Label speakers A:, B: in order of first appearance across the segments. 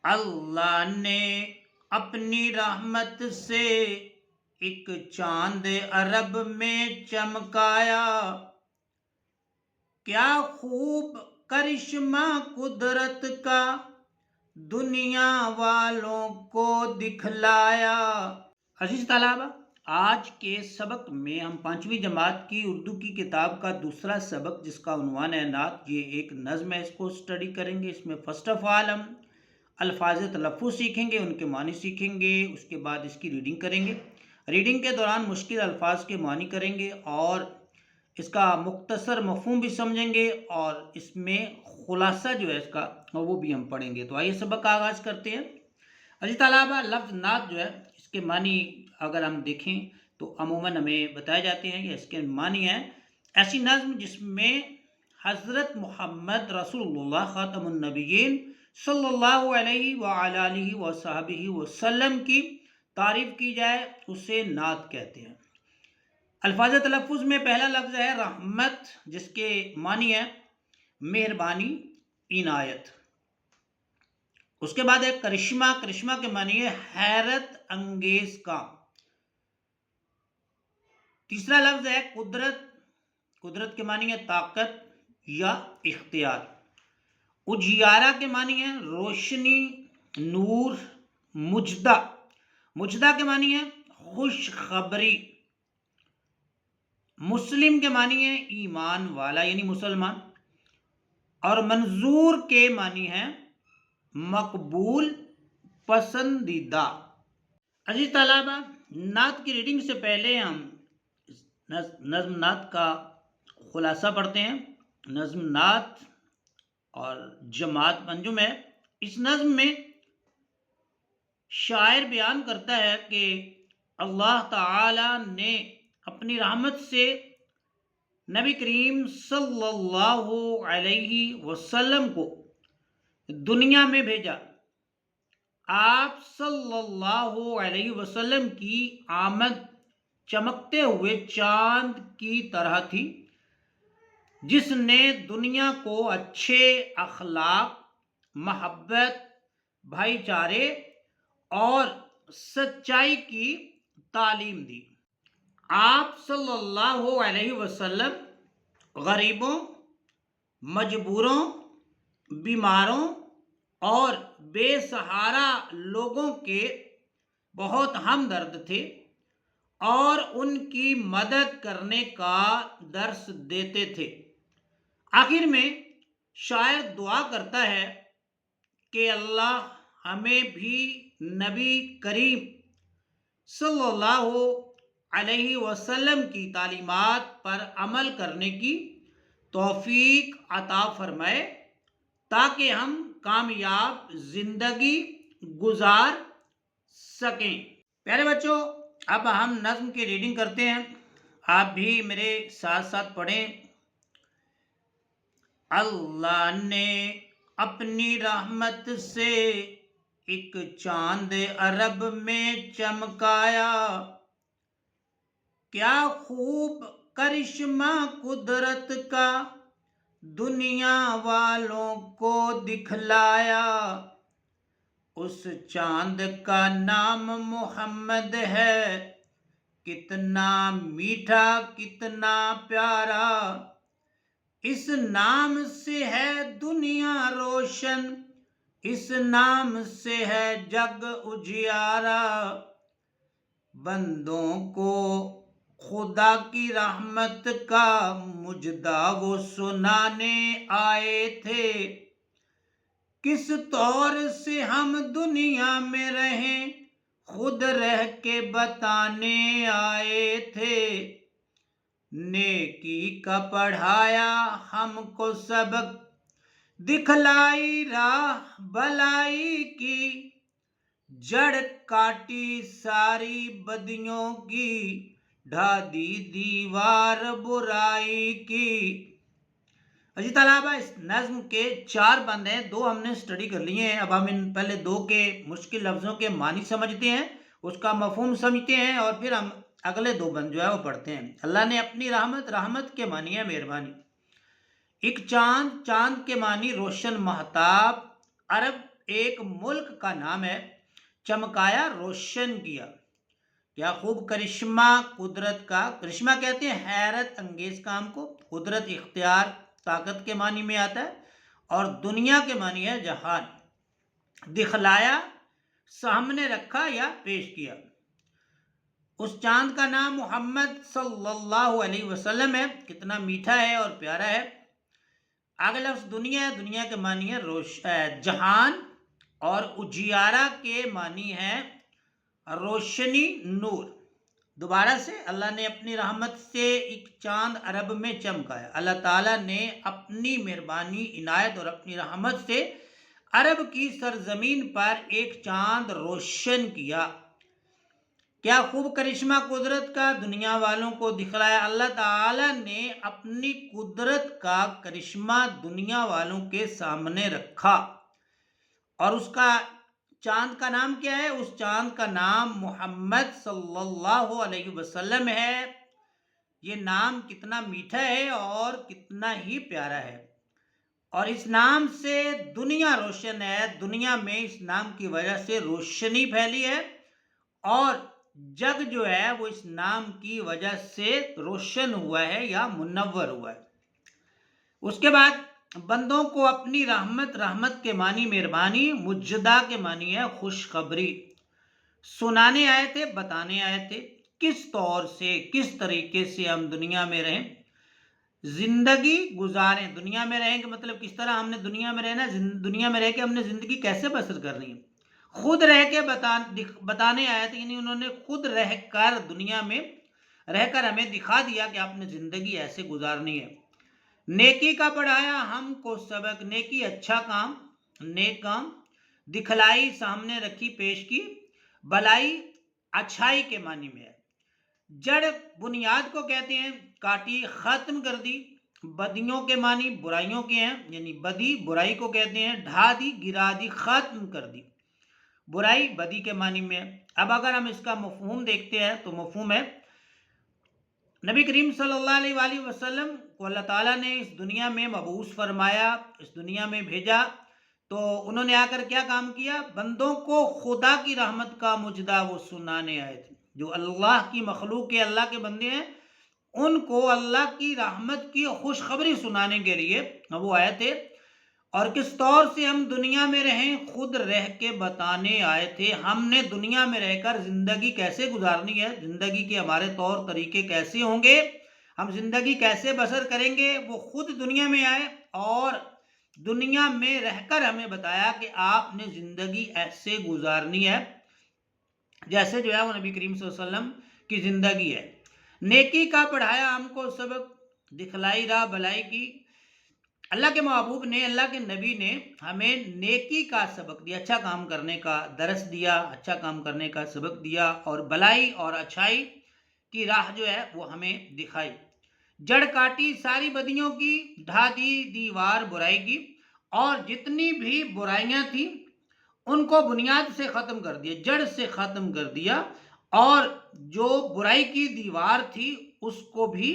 A: اللہ نے اپنی رحمت سے ایک چاند عرب میں چمکایا، کیا خوب کرشمہ قدرت کا دنیا والوں کو دکھلایا۔ عزیز طلبہ، آج کے سبق میں ہم 5ویں جماعت کی اردو کی کتاب کا دوسرا سبق جس کا عنوان ہے نعت، یہ ایک نظم ہے، اس کو سٹڈی کریں گے۔ اس میں فرسٹ آف آل ہم الفاظ تلفظ سیکھیں گے، ان کے معنی سیکھیں گے، اس کے بعد اس کی ریڈنگ کریں گے۔ ریڈنگ کے دوران مشکل الفاظ کے معنی کریں گے اور اس کا مختصر مفہوم بھی سمجھیں گے، اور اس میں خلاصہ جو ہے اس کا وہ بھی ہم پڑھیں گے۔ تو آئیے سبق کا آغاز کرتے ہیں۔ عزیز طلبہ، لفظ نعت جو ہے اس کے معنی اگر ہم دیکھیں تو عموماً ہمیں بتائے جاتے ہیں کہ اس کے معنی ہے ایسی نظم جس میں حضرت محمد رسول اللہ خاتم النبیین صلی اللہ علیہ وآلہ وصحبہ وسلم کی تعریف کی جائے، اسے نعت کہتے ہیں۔ الفاظ تلفظ میں پہلا لفظ ہے رحمت، جس کے معنی ہے مہربانی، عنایت۔ اس کے بعد ہے کرشمہ، کرشمہ کے معنی ہے حیرت انگیز کام۔ تیسرا لفظ ہے قدرت، قدرت کے معنی ہے طاقت یا اختیار۔ اجیارہ کے معنی ہے روشنی، نور، مجدہ، مجدہ کے معنی ہے خوشخبری۔ مسلم کے معنی ہے ایمان والا یعنی مسلمان، اور منظور کے معنی ہے مقبول، پسندیدہ۔ عزیز طلبہ، نعت کی ریڈنگ سے پہلے ہم نظم نعت کا خلاصہ پڑھتے ہیں۔ نظم نعت اور جماعت منجم ہے۔ اس نظم میں شاعر بیان کرتا ہے کہ اللہ تعالی نے اپنی رحمت سے نبی کریم صلی اللہ علیہ وسلم کو دنیا میں بھیجا۔ آپ صلی اللہ علیہ وسلم کی آمد چمکتے ہوئے چاند کی طرح تھی، جس نے دنیا کو اچھے اخلاق، محبت، بھائی چارے اور سچائی کی تعلیم دی۔ آپ صلی اللہ علیہ وسلم غریبوں، مجبوروں، بیماروں اور بے سہارا لوگوں کے بہت ہمدرد تھے اور ان کی مدد کرنے کا درس دیتے تھے۔ آخر میں شاعر دعا کرتا ہے کہ اللہ ہمیں بھی نبی کریم صلی اللہ علیہ وسلم کی تعلیمات پر عمل کرنے کی توفیق عطا فرمائے تاکہ ہم کامیاب زندگی گزار سکیں۔ پیارے بچوں، اب ہم نظم کی ریڈنگ کرتے ہیں، آپ بھی میرے ساتھ ساتھ پڑھیں۔ اللہ نے اپنی رحمت سے ایک چاند عرب میں چمکایا، کیا خوب کرشمہ قدرت کا دنیا والوں کو دکھلایا۔ اس چاند کا نام محمد ہے، کتنا میٹھا کتنا پیارا، اس نام سے ہے دنیا روشن، اس نام سے ہے جگ اجیارا۔ بندوں کو خدا کی رحمت کا مجدہ وہ سنانے آئے تھے، کس طور سے ہم دنیا میں رہیں خود رہ کے بتانے آئے تھے۔ نیکی کا پڑھایا ہم کو سبق، دکھلائی راہ بھلائی کی، جڑ کاٹی ساری بدیوں کی، ڈھا دی دیوار برائی کی۔ عزیز طلبہ، اس نظم کے 4 بند ہیں، 2 ہم نے سٹڈی کر لیے ہیں۔ اب ہم ان پہلے 2 کے مشکل لفظوں کے معنی سمجھتے ہیں، اس کا مفہوم سمجھتے ہیں، اور پھر ہم اگلے 2 بند جو ہے وہ پڑھتے ہیں۔ اللہ نے اپنی رحمت، رحمت کے معنی ہے مہربانی۔ ایک چاند، چاند کے معنی روشن مہتاب۔ عرب ایک ملک کا نام ہے، چمکایا روشن کیا۔ کیا خوب کرشمہ قدرت کا، کرشمہ کہتے ہیں حیرت انگیز کام کو، قدرت اختیار طاقت کے معنی میں آتا ہے، اور دنیا کے معنی ہے جہان۔ دکھلایا سامنے رکھا یا پیش کیا۔ اس چاند کا نام محمد صلی اللہ علیہ وسلم ہے، کتنا میٹھا ہے اور پیارا ہے۔ اگلا لفظ دنیا ہے، دنیا کے معنی ہے جہان، اور اجیارہ کے معنی ہے روشنی، نور۔ دوبارہ سے، اللہ نے اپنی رحمت سے ایک چاند عرب میں چمکایا۔ اللہ تعالیٰ نے اپنی مہربانی، عنایت اور اپنی رحمت سے عرب کی سرزمین پر ایک چاند روشن کیا۔ کیا خوب کرشمہ قدرت کا دنیا والوں کو دکھلایا۔ اللہ تعالیٰ نے اپنی قدرت کا کرشمہ دنیا والوں کے سامنے رکھا، اور اس کا چاند کا نام کیا ہے؟ اس چاند کا نام محمد صلی اللہ علیہ وسلم ہے۔ یہ نام کتنا میٹھا ہے اور کتنا ہی پیارا ہے، اور اس نام سے دنیا روشن ہے۔ دنیا میں اس نام کی وجہ سے روشنی پھیلی ہے، اور جگ جو ہے وہ اس نام کی وجہ سے روشن ہوا ہے یا منور ہوا ہے۔ اس کے بعد بندوں کو اپنی رحمت، رحمت کے معنی مہربانی، مجدہ کے معنی ہے خوشخبری، سنانے آئے تھے، بتانے آئے تھے کس طور سے، کس طریقے سے ہم دنیا میں رہیں، زندگی گزاریں۔ دنیا میں رہیں کہ مطلب کس طرح ہم نے دنیا میں رہنا، دنیا میں رہ کے ہم نے زندگی کیسے بسر کرنی ہے۔ خود رہ کے بتانے آئے تھے، یعنی انہوں نے خود رہ کر دنیا میں رہ کر ہمیں دکھا دیا کہ آپ نے زندگی ایسے گزارنی ہے۔ نیکی کا پڑھایا ہم کو سبق، نیکی اچھا کام، نیک کام، دکھلائی سامنے رکھی، پیش کی، بلائی اچھائی کے معنی میں ہے۔ جڑ بنیاد کو کہتے ہیں، کاٹی ختم کر دی۔ بدیوں کے معنی برائیوں کے ہیں، یعنی بدی برائی کو کہتے ہیں، ڈھا دی گرا دی ختم کر دی، برائی بدی کے معنی میں ہے۔ اب اگر ہم اس کا مفہوم دیکھتے ہیں تو مفہوم ہے، نبی کریم صلی اللہ علیہ وآلہ وسلم کو اللہ تعالیٰ نے اس دنیا میں مبعوث فرمایا، اس دنیا میں بھیجا، تو انہوں نے آ کر کیا کام کیا؟ بندوں کو خدا کی رحمت کا مجدہ وہ سنانے آئے تھے۔ جو اللہ کی مخلوق کے، اللہ کے بندے ہیں، ان کو اللہ کی رحمت کی خوشخبری سنانے کے لیے وہ آئے تھے، اور کس طور سے ہم دنیا میں رہیں خود رہ کے بتانے آئے تھے۔ ہم نے دنیا میں رہ کر زندگی کیسے گزارنی ہے، زندگی کے ہمارے طور طریقے کیسے ہوں گے، ہم زندگی کیسے بسر کریں گے، وہ خود دنیا میں آئے اور دنیا میں رہ کر ہمیں بتایا کہ آپ نے زندگی ایسے گزارنی ہے جیسے جو ہے وہ نبی کریم صلی اللہ علیہ وسلم کی زندگی ہے۔ نیکی کا پڑھایا ہم کو سبق، دکھلائی راہ بلائی کی۔ اللہ کے محبوب نے، اللہ کے نبی نے ہمیں نیکی کا سبق دیا، اچھا کام کرنے کا درس دیا، اچھا کام کرنے کا سبق دیا، اور بلائی اور اچھائی کی راہ جو ہے وہ ہمیں دکھائی۔ جڑ کاٹی ساری بدیوں کی، ڈھا دی دیوار برائی کی، اور جتنی بھی برائیاں تھیں ان کو بنیاد سے ختم کر دیا، جڑ سے ختم کر دیا، اور جو برائی کی دیوار تھی اس کو بھی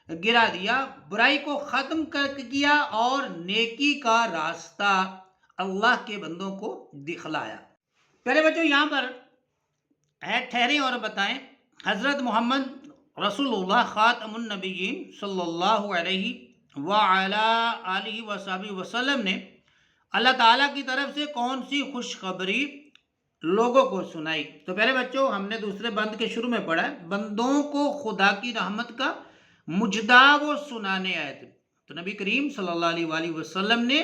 A: گرا دیا، برائی کو ختم کیا، اور نیکی کا راستہ اللہ کے بندوں کو دکھلایا۔ پیارے بچوں، یہاں پر ٹھہریں اور بتائیں، حضرت محمد رسول اللہ خاتم النبیین صلی اللہ علیہ وعلی آلہ وصحبہ وسلم نے اللہ تعالیٰ کی طرف سے کون سی خوشخبری لوگوں کو سنائی؟ تو پیارے بچوں، ہم نے دوسرے بند کے شروع میں پڑھا ہے، بندوں کو خدا کی رحمت کا مجدہ وہ سنانے آئے تھے۔ تو نبی کریم صلی اللہ علیہ وآلہ وسلم نے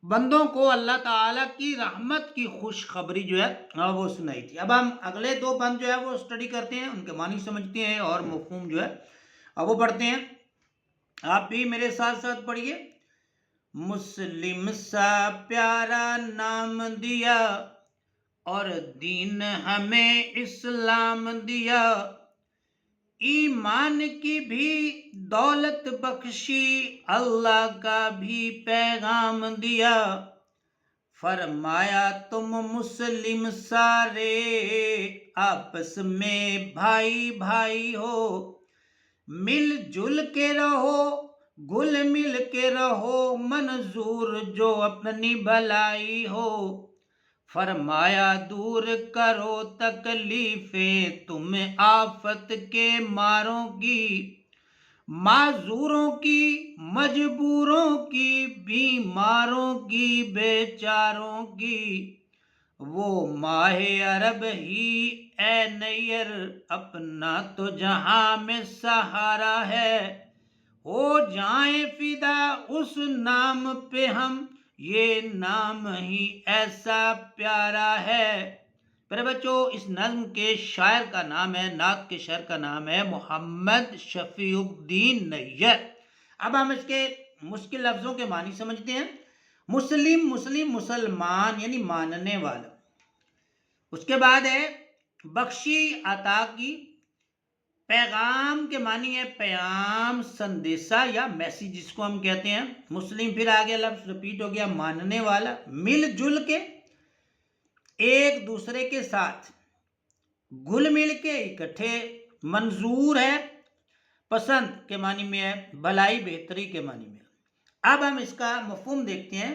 A: بندوں کو اللہ تعالیٰ کی رحمت کی خوشخبری جو ہے وہ سنائی تھی۔ اب ہم اگلے دو بند جو ہے وہ اسٹڈی کرتے ہیں، ان کے معنی سمجھتے ہیں اور مفہوم جو ہے وہ پڑھتے ہیں۔ آپ بھی میرے ساتھ ساتھ پڑھیے۔ مسلم سا پیارا نام دیا اور دین ہمیں اسلام دیا، ایمان کی بھی دولت بخشی، اللہ کا بھی پیغام دیا، فرمایا تم مسلم سارے آپس میں بھائی بھائی ہو، مل جل کے رہو گل مل کے رہو، منظور جو اپنی بھلائی ہو، فرمایا دور کرو تکلیفیں تم آفت کے ماروں کی، معذوروں کی، مجبوروں کی، بیماروں کی، بیچاروں کی۔ وہ ماہ عرب ہی اے نیر اپنا تو جہاں میں سہارا ہے، ہو جائیں فدا اس نام پہ ہم، یہ نام ہی ایسا پیارا ہے۔ میرے بچوں، اس نظم کے شاعر کا نام ہے، نعت کے شاعر کا نام ہے محمد شفیع الدین نیر۔ اب ہم اس کے مشکل لفظوں کے معنی سمجھتے ہیں۔ مسلم مسلمان یعنی ماننے والا۔ اس کے بعد ہے بخشی عطا کی، پیغام کے معنی ہے پیام، سندیسہ یا میسیج جس کو ہم کہتے ہیں۔ مسلم پھر آگے لفظ رپیٹ ہو گیا، ماننے والا، مل جل کے ایک دوسرے کے ساتھ، گھل مل کے اکٹھے، منظور ہے پسند کے معنی میں ہے، بھلائی بہتری کے معنی میں ہے۔ اب ہم اس کا مفہوم دیکھتے ہیں۔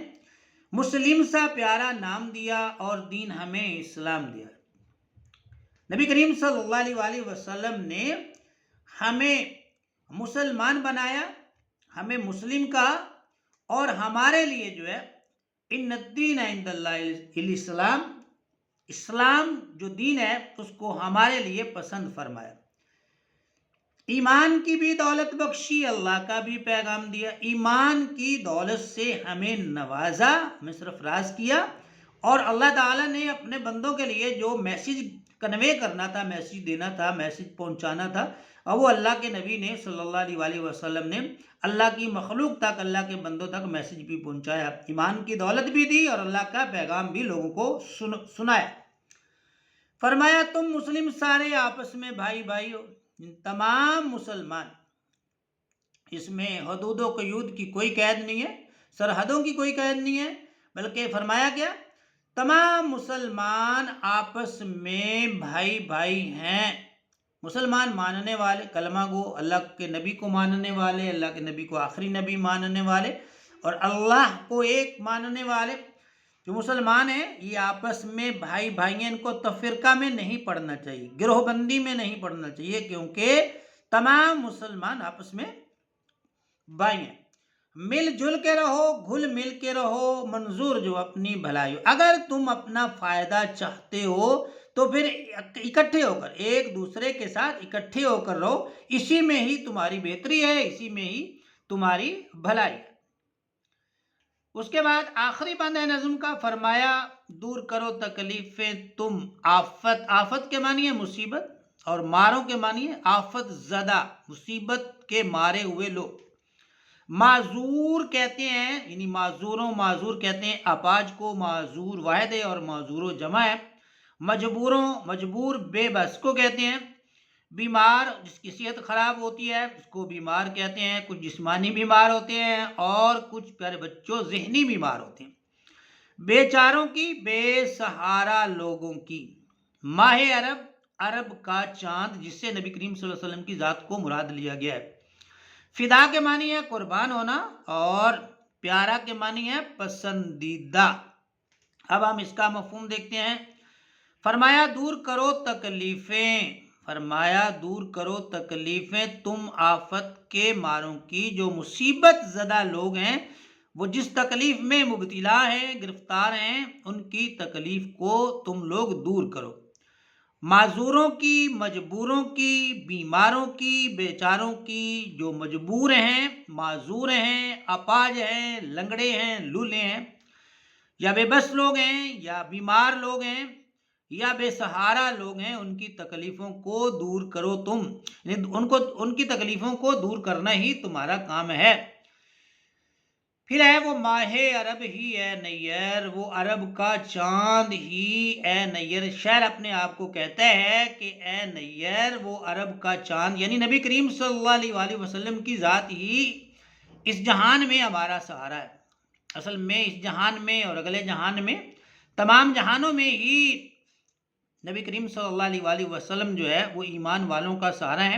A: مسلم سا پیارا نام دیا اور دین ہمیں اسلام دیا۔ نبی کریم صلی اللہ علیہ وسلم نے ہمیں مسلمان بنایا، ہمیں مسلم کہا، اور ہمارے لیے جو ہے ان الدین عند اللہ الاسلام، اسلام جو دین ہے اس کو ہمارے لیے پسند فرمایا۔ ایمان کی بھی دولت بخشی، اللہ کا بھی پیغام دیا، ایمان کی دولت سے ہمیں نوازا، ہمیں سرفراز کیا، اور اللہ تعالیٰ نے اپنے بندوں کے لیے جو میسیج کنوے کرنا تھا، میسیج دینا تھا، میسیج پہنچانا تھا، اور وہ اللہ کے نبی نے صلی اللہ علیہ وسلم نے اللہ کی مخلوق تک، اللہ کے بندوں تک میسیج بھی پہنچایا، ایمان کی دولت بھی دی اور اللہ کا پیغام بھی لوگوں کو سنایا۔ فرمایا تم مسلم سارے آپس میں بھائی بھائی ہو، تمام مسلمان، اس میں حدود و قیود کی کوئی قید نہیں ہے، سرحدوں کی کوئی قید نہیں ہے، بلکہ فرمایا کیا، تمام مسلمان آپس میں بھائی بھائی ہیں۔ مسلمان ماننے والے، کلمہ گو، اللہ کے نبی کو ماننے والے، اللہ کے نبی کو آخری نبی ماننے والے، اور اللہ کو ایک ماننے والے جو مسلمان ہیں، یہ آپس میں بھائی بھائی ہیں۔ ان کو تفرقہ میں نہیں پڑھنا چاہیے، گروہ بندی میں نہیں پڑھنا چاہیے، کیونکہ تمام مسلمان آپس میں بھائی ہیں۔ مل جل کے رہو، گھل مل کے رہو، منظور جو اپنی بھلائی ہو۔ اگر تم اپنا فائدہ چاہتے ہو تو پھر اکٹھے ہو کر، ایک دوسرے کے ساتھ اکٹھے ہو کر رہو، اسی میں ہی تمہاری بہتری ہے، اسی میں ہی تمہاری بھلائی ہے۔ اس کے بعد آخری بند ہے نظم کا، فرمایا دور کرو تکلیفیں تم آفت کے معنی ہے مصیبت، اور ماروں کے معنی ہے آفت زدہ، مصیبت کے مارے ہوئے لوگ۔ معذور کہتے ہیں، یعنی معذور کہتے ہیں اپاج کو، معذور واحد ہے اور معذور جمع ہے۔ مجبور بے بس کو کہتے ہیں۔ بیمار جس کی صحت خراب ہوتی ہے اس کو بیمار کہتے ہیں، کچھ جسمانی بیمار ہوتے ہیں اور کچھ پیارے بچوں ذہنی بیمار ہوتے ہیں۔ بیچاروں کی، بے سہارا لوگوں کی۔ ماہ عرب کا چاند، جس سے نبی کریم صلی اللہ علیہ وسلم کی ذات کو مراد لیا گیا ہے۔ فدا کے معنی ہے قربان ہونا، اور پیارا کے معنی ہے پسندیدہ۔ اب ہم اس کا مفہوم دیکھتے ہیں۔ فرمایا دور کرو تکلیفیں تم آفت کے ماروں کی، جو مصیبت زدہ لوگ ہیں، وہ جس تکلیف میں مبتلا ہیں، گرفتار ہیں، ان کی تکلیف کو تم لوگ دور کرو۔ معذوروں کی، مجبوروں کی، بیماروں کی، بیچاروں کی، جو مجبور ہیں، معذور ہیں، اپاہج ہیں، لنگڑے ہیں، لولے ہیں، یا بے بس لوگ ہیں، یا بیمار لوگ ہیں، یا بے سہارا لوگ ہیں، ان کی تکلیفوں کو دور کرو تم، ان کی تکلیفوں کو دور کرنا ہی تمہارا کام ہے۔ پھر ہے وہ ماہ عرب ہی اے نیر، وہ عرب کا چاند ہی اے نیر۔ شاعر اپنے آپ کو کہتا ہے کہ اے نیر، وہ عرب کا چاند، یعنی نبی کریم صلی اللہ علیہ وسلم کی ذات ہی اس جہان میں ہمارا سہارا ہے۔ اصل میں اس جہان میں اور اگلے جہان میں، تمام جہانوں میں ہی نبی کریم صلی اللہ علیہ وسلم جو ہے وہ ایمان والوں کا سہارا ہے۔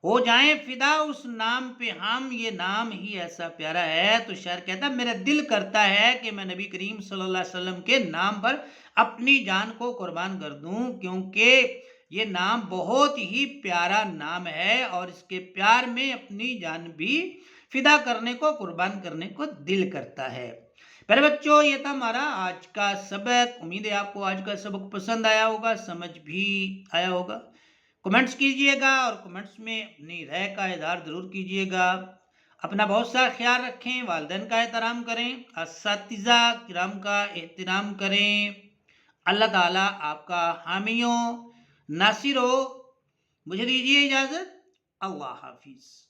A: ہو جائیں فدا اس نام پہ ہم، یہ نام ہی ایسا پیارا ہے۔ تو شاعر کہتا ہے میرا دل کرتا ہے کہ میں نبی کریم صلی اللہ علیہ وسلم کے نام پر اپنی جان کو قربان کر دوں، کیونکہ یہ نام بہت ہی پیارا نام ہے اور اس کے پیار میں اپنی جان بھی فدا کرنے کو، قربان کرنے کو دل کرتا ہے۔ پہلے بچوں، یہ تھا ہمارا آج کا سبق۔ امید ہے آپ کو آج کا سبق پسند آیا ہوگا، سمجھ بھی آیا ہوگا۔ کمنٹس کیجئے گا اور کمنٹس میں اپنی رائے کا اظہار ضرور کیجئے گا۔ اپنا بہت سا خیال رکھیں، والدین کا احترام کریں، اساتذہ کرام کا احترام کریں۔ اللہ تعالیٰ آپ کا حامی ہو، ناصر ہو۔ مجھے دیجیے اجازت، اللہ حافظ۔